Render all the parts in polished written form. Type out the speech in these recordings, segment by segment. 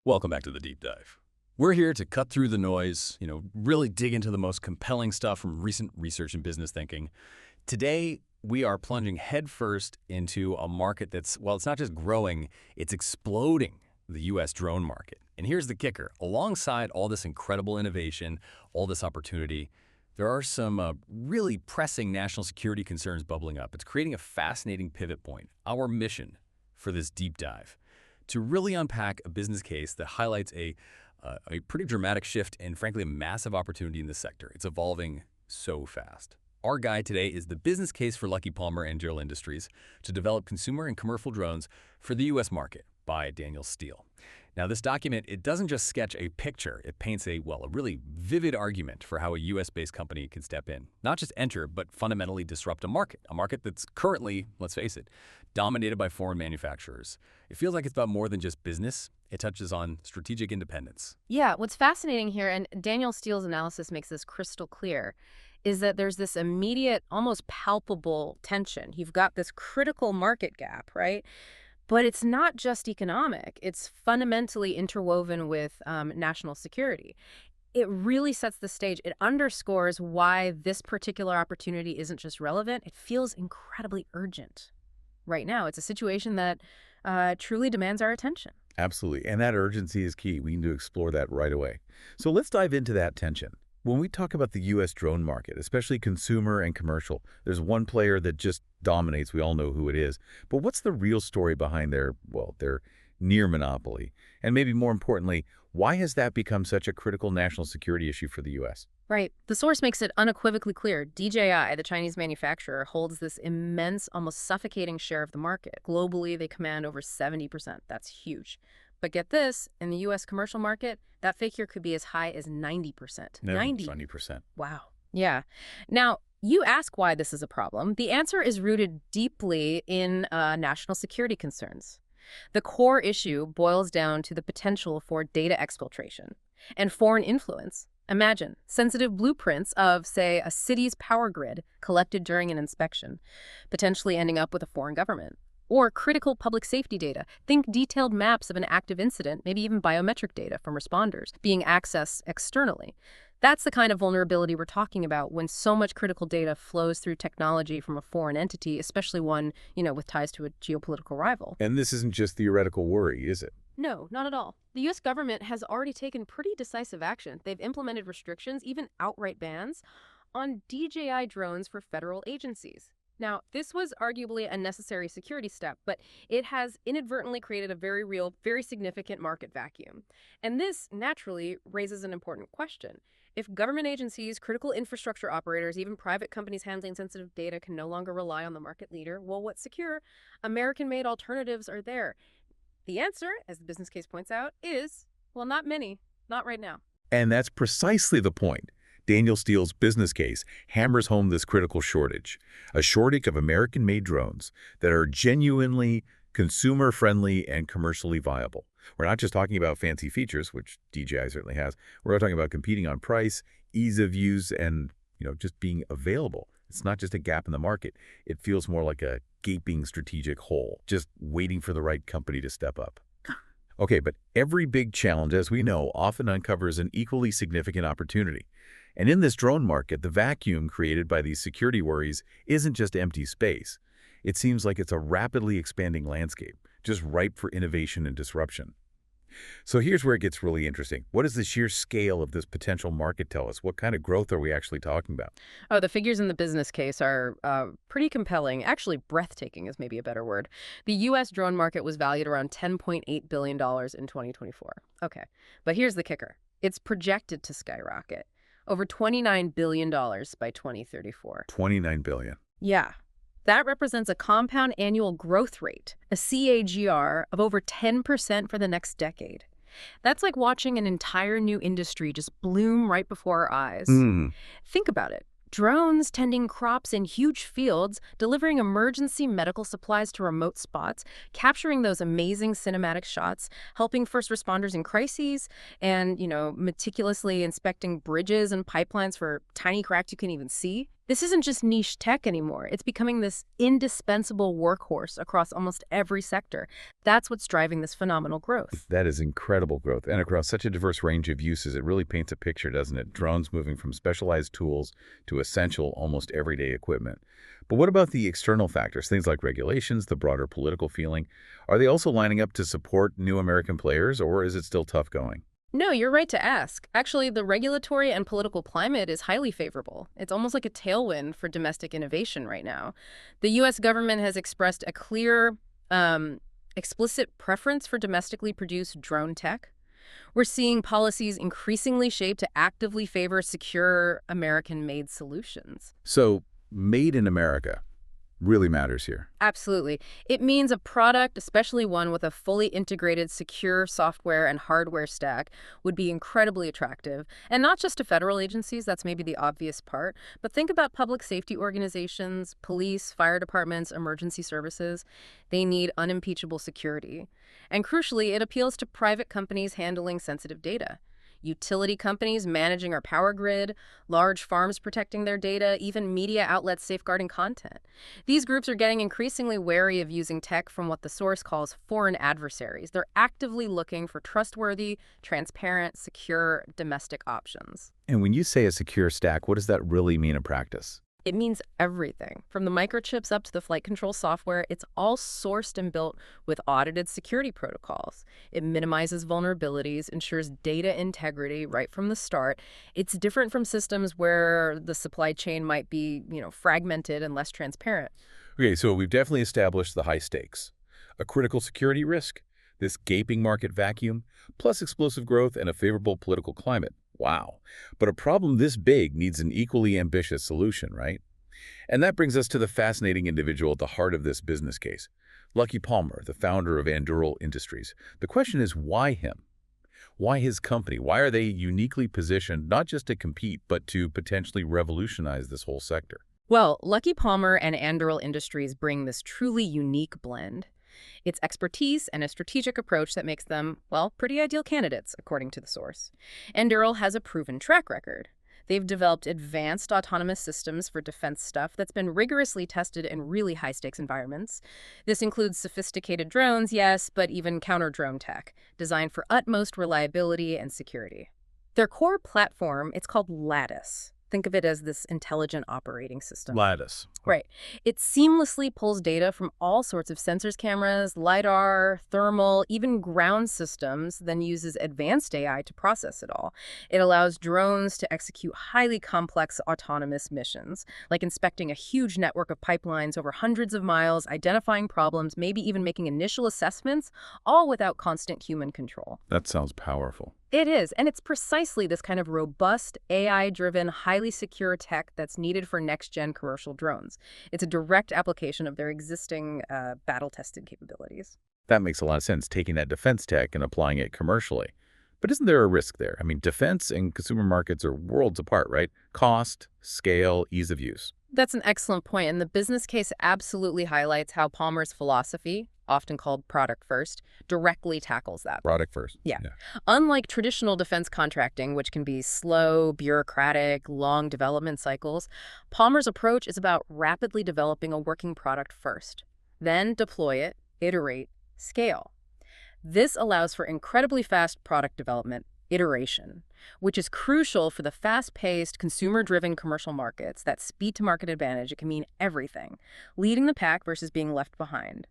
Welcome back to the Deep Dive. We're here to cut through the noise, really dig into the most compelling stuff from recent research and business thinking. Today, we are plunging headfirst into a market that's, well, it's not just growing, it's exploding, the U.S. drone market. And here's the kicker. Alongside all this incredible innovation, all this opportunity, there are some really pressing national security concerns bubbling up. It's creating a fascinating pivot point. Our mission for this deep dive, to really unpack a business case that highlights a pretty dramatic shift and, frankly, a massive opportunity in this sector. It's evolving so fast. Our guide today is the business case for Luckey Anduril Industries to develop consumer and commercial drones for the U.S. market by Daniel Stiel. Now, this document, it doesn't just sketch a picture. It paints a really vivid argument for how a U.S.-based company can step in, not just enter, but fundamentally disrupt a market that's currently, let's face it, dominated by foreign manufacturers. It feels like it's about more than just business. It touches on strategic independence. Yeah, what's fascinating here, and Daniel Stiel's analysis makes this crystal clear, is that there's this immediate, almost palpable tension. You've got this critical market gap, right? But it's not just economic. It's fundamentally interwoven with national security. It really sets the stage. It underscores why this particular opportunity isn't just relevant. It feels incredibly urgent right now. It's a situation that truly demands our attention. Absolutely. And that urgency is key. We need to explore that right away. So let's dive into that tension. When we talk about the U.S. drone market, especially consumer and commercial, there's one player that just dominates. We all know who it is. But what's the real story behind their near monopoly? And maybe more importantly, why has that become such a critical national security issue for the U.S.? Right. The source makes it unequivocally clear. DJI, the Chinese manufacturer, holds this immense, almost suffocating share of the market. Globally, they command over 70%. That's huge. But get this, in the U.S. commercial market, that figure could be as high as 90%. 90%. Wow. Yeah. Now, you ask why this is a problem. The answer is rooted deeply in national security concerns. The core issue boils down to the potential for data exfiltration and foreign influence. Imagine sensitive blueprints of, say, a city's power grid collected during an inspection, potentially ending up with a foreign government. Or critical public safety data. Think detailed maps of an active incident, maybe even biometric data from responders being accessed externally. That's the kind of vulnerability we're talking about when so much critical data flows through technology from a foreign entity, especially one, with ties to a geopolitical rival. And this isn't just theoretical worry, is it? No, not at all. The U.S. government has already taken pretty decisive action. They've implemented restrictions, even outright bans, on DJI drones for federal agencies. Now, this was arguably a necessary security step, but it has inadvertently created a very real, very significant market vacuum. And this, naturally, raises an important question. If government agencies, critical infrastructure operators, even private companies handling sensitive data can no longer rely on the market leader, well, what's secure? American-made alternatives are there. The answer, as the business case points out, is, well, not many, not right now. And that's precisely the point. Daniel Stiel's business case hammers home this critical shortage, a shortage of American-made drones that are genuinely consumer-friendly and commercially viable. We're not just talking about fancy features, which DJI certainly has. We're talking about competing on price, ease of use, and just being available. It's not just a gap in the market. It feels more like a gaping strategic hole, just waiting for the right company to step up. Okay, but every big challenge, as we know, often uncovers an equally significant opportunity. And in this drone market, the vacuum created by these security worries isn't just empty space. It seems like it's a rapidly expanding landscape, just ripe for innovation and disruption. So here's where it gets really interesting. What does the sheer scale of this potential market tell us? What kind of growth are we actually talking about? Oh, the figures in the business case are pretty compelling. Actually, breathtaking is maybe a better word. The U.S. drone market was valued around $10.8 billion in 2024. Okay, but here's the kicker. It's projected to skyrocket. Over $29 billion by 2034. $29 billion. Yeah. That represents a compound annual growth rate, a CAGR, of over 10% for the next decade. That's like watching an entire new industry just bloom right before our eyes. Think about it. Drones tending crops in huge fields, delivering emergency medical supplies to remote spots, capturing those amazing cinematic shots, helping first responders in crises, and, meticulously inspecting bridges and pipelines for tiny cracks you can even see. This isn't just niche tech anymore. It's becoming this indispensable workhorse across almost every sector. That's what's driving this phenomenal growth. That is incredible growth. And across such a diverse range of uses, it really paints a picture, doesn't it? Drones moving from specialized tools to essential, almost everyday equipment. But what about the external factors, things like regulations, the broader political feeling? Are they also lining up to support new American players, or is it still tough going? No, you're right to ask. Actually, the regulatory and political climate is highly favorable. It's almost like a tailwind for domestic innovation right now. The U.S. government has expressed a clear, explicit preference for domestically produced drone tech. We're seeing policies increasingly shaped to actively favor secure American-made solutions. So, made in America really matters here. Absolutely. It means a product, especially one with a fully integrated, secure software and hardware stack, would be incredibly attractive. And not just to federal agencies, that's maybe the obvious part, but think about public safety organizations, police, fire departments, emergency services. They need unimpeachable security. And crucially, it appeals to private companies handling sensitive data. Utility companies managing our power grid, large farms protecting their data, even media outlets safeguarding content. These groups are getting increasingly wary of using tech from what the source calls foreign adversaries. They're actively looking for trustworthy, transparent, secure domestic options. And when you say a secure stack, what does that really mean in practice? It means everything. From the microchips up to the flight control software, it's all sourced and built with audited security protocols. It minimizes vulnerabilities, ensures data integrity right from the start. It's different from systems where the supply chain might be, fragmented and less transparent. Okay, so we've definitely established the high stakes. A critical security risk, this gaping market vacuum, plus explosive growth and a favorable political climate. Wow. But a problem this big needs an equally ambitious solution, right? And that brings us to the fascinating individual at the heart of this business case, Luckey Palmer, the founder of Anduril Industries. The question is, why him? Why his company? Why are they uniquely positioned not just to compete, but to potentially revolutionize this whole sector? Well, Luckey Palmer and Anduril Industries bring this truly unique blend. It's expertise and a strategic approach that makes them, well, pretty ideal candidates, according to the source. Anduril has a proven track record. They've developed advanced autonomous systems for defense stuff that's been rigorously tested in really high-stakes environments. This includes sophisticated drones, yes, but even counter-drone tech, designed for utmost reliability and security. Their core platform, it's called Lattice. Think of it as this intelligent operating system. Lattice. Right. It seamlessly pulls data from all sorts of sensors, cameras, LiDAR, thermal, even ground systems, then uses advanced AI to process it all. It allows drones to execute highly complex autonomous missions, like inspecting a huge network of pipelines over hundreds of miles, identifying problems, maybe even making initial assessments, all without constant human control. That sounds powerful. It is, and it's precisely this kind of robust, AI-driven, highly secure tech that's needed for next-gen commercial drones. It's a direct application of their existing battle-tested capabilities. That makes a lot of sense, taking that defense tech and applying it commercially. But isn't there a risk there? I mean, defense and consumer markets are worlds apart, right? Cost, scale, ease of use. That's an excellent point, and the business case absolutely highlights how Palmer's philosophy, often called product first, directly tackles that. Product first. Yeah. Unlike traditional defense contracting, which can be slow, bureaucratic, long development cycles, Palmer's approach is about rapidly developing a working product first, then deploy it, iterate, scale. This allows for incredibly fast product development, iteration, which is crucial for the fast-paced, consumer-driven commercial markets. That speed-to-market advantage, it can mean everything, leading the pack versus being left behind.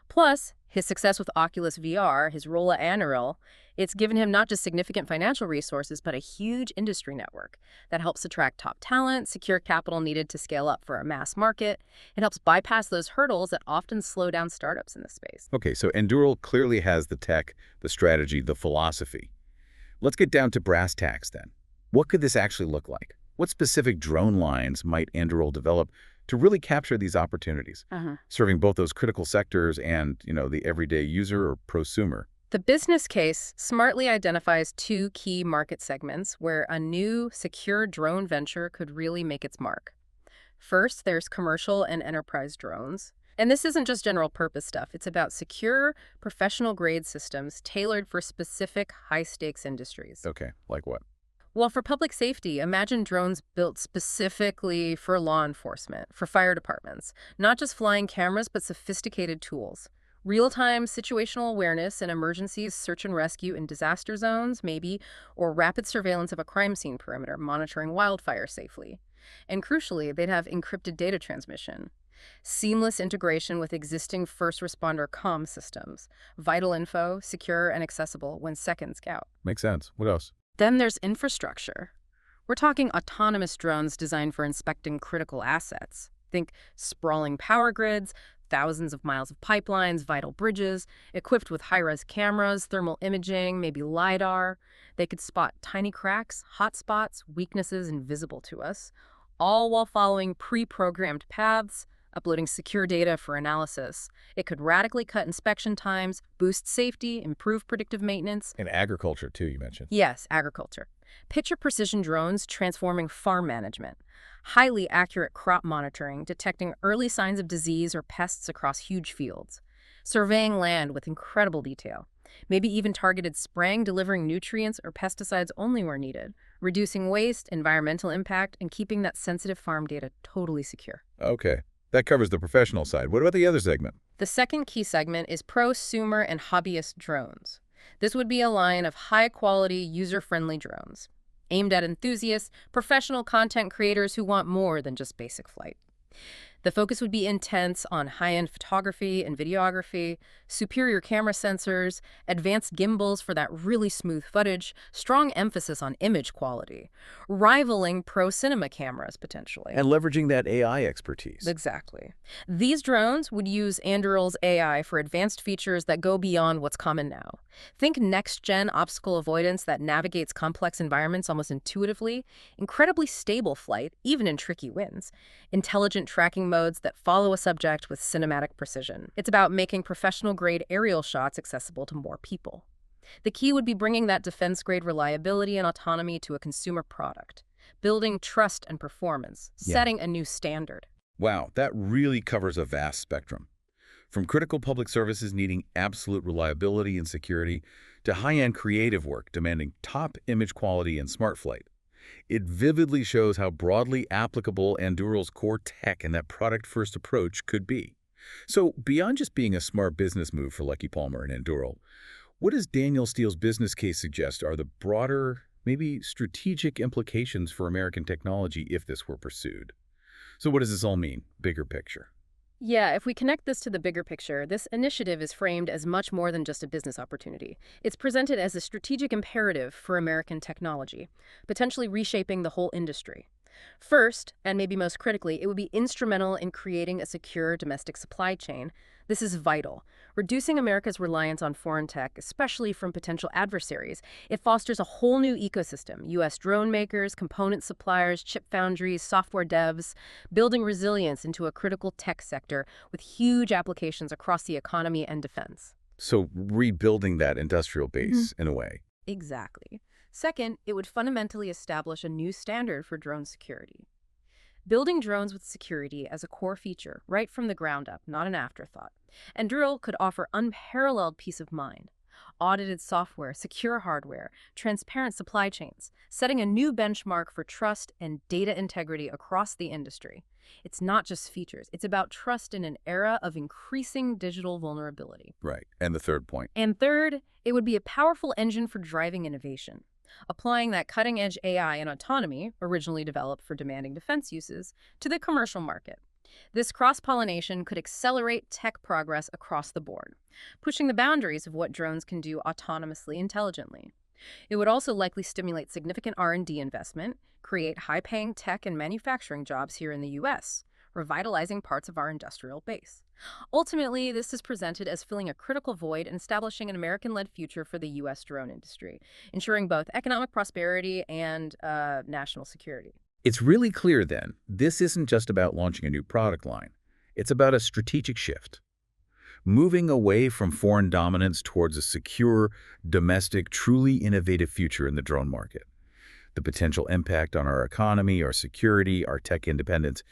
Plus, his success with Oculus VR, his role at Anduril, it's given him not just significant financial resources, but a huge industry network that helps attract top talent, secure capital needed to scale up for a mass market. It helps bypass those hurdles that often slow down startups in this space. Okay, so Anduril clearly has the tech, the strategy, the philosophy. Let's get down to brass tacks then. What could this actually look like? What specific drone lines might Anduril develop to really capture these opportunities, serving both those critical sectors and, the everyday user or prosumer? The business case smartly identifies two key market segments where a new, secure drone venture could really make its mark. First, there's commercial and enterprise drones. And this isn't just general purpose stuff. It's about secure, professional-grade systems tailored for specific high-stakes industries. Okay, like what? Well, for public safety, imagine drones built specifically for law enforcement, for fire departments. Not just flying cameras, but sophisticated tools. Real-time situational awareness in emergencies, search and rescue in disaster zones, maybe, or rapid surveillance of a crime scene perimeter, monitoring wildfire safely. And crucially, they'd have encrypted data transmission, seamless integration with existing first responder comm systems, vital info, secure and accessible when seconds count. Makes sense. What else? Then there's infrastructure. We're talking autonomous drones designed for inspecting critical assets. Think sprawling power grids, thousands of miles of pipelines, vital bridges, equipped with high-res cameras, thermal imaging, maybe LiDAR. They could spot tiny cracks, hotspots, weaknesses invisible to us, all while following pre-programmed paths, uploading secure data for analysis. It could radically cut inspection times, boost safety, improve predictive maintenance. And agriculture, too, you mentioned. Yes, agriculture. Picture precision drones transforming farm management. Highly accurate crop monitoring, detecting early signs of disease or pests across huge fields. Surveying land with incredible detail. Maybe even targeted spraying, delivering nutrients or pesticides only where needed. Reducing waste, environmental impact, and keeping that sensitive farm data totally secure. Okay. That covers the professional side. What about the other segment? The second key segment is prosumer and hobbyist drones. This would be a line of high-quality, user-friendly drones, aimed at enthusiasts, professional content creators who want more than just basic flight. The focus would be intense on high-end photography and videography, superior camera sensors, advanced gimbals for that really smooth footage, strong emphasis on image quality, rivaling pro cinema cameras potentially. And leveraging that AI expertise. Exactly. These drones would use Anduril's AI for advanced features that go beyond what's common now. Think next-gen obstacle avoidance that navigates complex environments almost intuitively, incredibly stable flight, even in tricky winds, intelligent tracking modes that follow a subject with cinematic precision. It's about making professional-grade aerial shots accessible to more people. The key would be bringing that defense-grade reliability and autonomy to a consumer product, building trust and performance, setting a new standard. Wow, that really covers a vast spectrum. From critical public services needing absolute reliability and security to high-end creative work demanding top image quality and smart flight. It vividly shows how broadly applicable Anduril's core tech and that product-first approach could be. So beyond just being a smart business move for Luckey Palmer and Anduril, what does Daniel Stiel's business case suggest are the broader, maybe strategic implications for American technology if this were pursued? So what does this all mean, bigger picture? Yeah, if we connect this to the bigger picture, this initiative is framed as much more than just a business opportunity. It's presented as a strategic imperative for American technology, potentially reshaping the whole industry. First, and maybe most critically, it would be instrumental in creating a secure domestic supply chain. This is vital. Reducing America's reliance on foreign tech, especially from potential adversaries, it fosters a whole new ecosystem. U.S. drone makers, component suppliers, chip foundries, software devs, building resilience into a critical tech sector with huge applications across the economy and defense. So rebuilding that industrial base in a way. Exactly. Second, it would fundamentally establish a new standard for drone security. Building drones with security as a core feature, right from the ground up, not an afterthought. Anduril could offer unparalleled peace of mind. Audited software, secure hardware, transparent supply chains, setting a new benchmark for trust and data integrity across the industry. It's not just features, it's about trust in an era of increasing digital vulnerability. Right. And the third point. And third, it would be a powerful engine for driving innovation. Applying that cutting-edge AI and autonomy, originally developed for demanding defense uses, to the commercial market. This cross-pollination could accelerate tech progress across the board, pushing the boundaries of what drones can do autonomously, intelligently. It would also likely stimulate significant R&D investment, create high-paying tech and manufacturing jobs here in the U.S., revitalizing parts of our industrial base. Ultimately, this is presented as filling a critical void and establishing an American-led future for the U.S. drone industry, ensuring both economic prosperity and national security. It's really clear then, this isn't just about launching a new product line. It's about a strategic shift. Moving away from foreign dominance towards a secure, domestic, truly innovative future in the drone market. The potential impact on our economy, our security, our tech independence,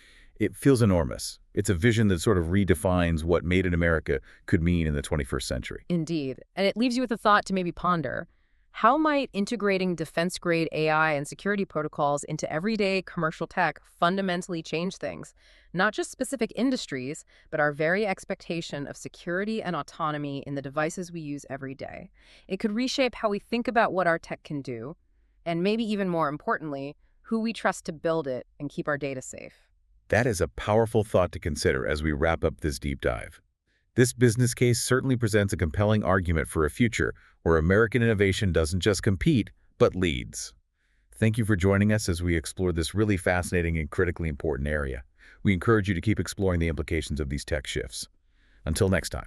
it feels enormous. It's a vision that sort of redefines what Made in America could mean in the 21st century. Indeed. And it leaves you with a thought to maybe ponder. How might integrating defense-grade AI and security protocols into everyday commercial tech fundamentally change things? Not just specific industries, but our very expectation of security and autonomy in the devices we use every day. It could reshape how we think about what our tech can do, and maybe even more importantly, who we trust to build it and keep our data safe. That is a powerful thought to consider as we wrap up this deep dive. This business case certainly presents a compelling argument for a future where American innovation doesn't just compete, but leads. Thank you for joining us as we explore this really fascinating and critically important area. We encourage you to keep exploring the implications of these tech shifts. Until next time.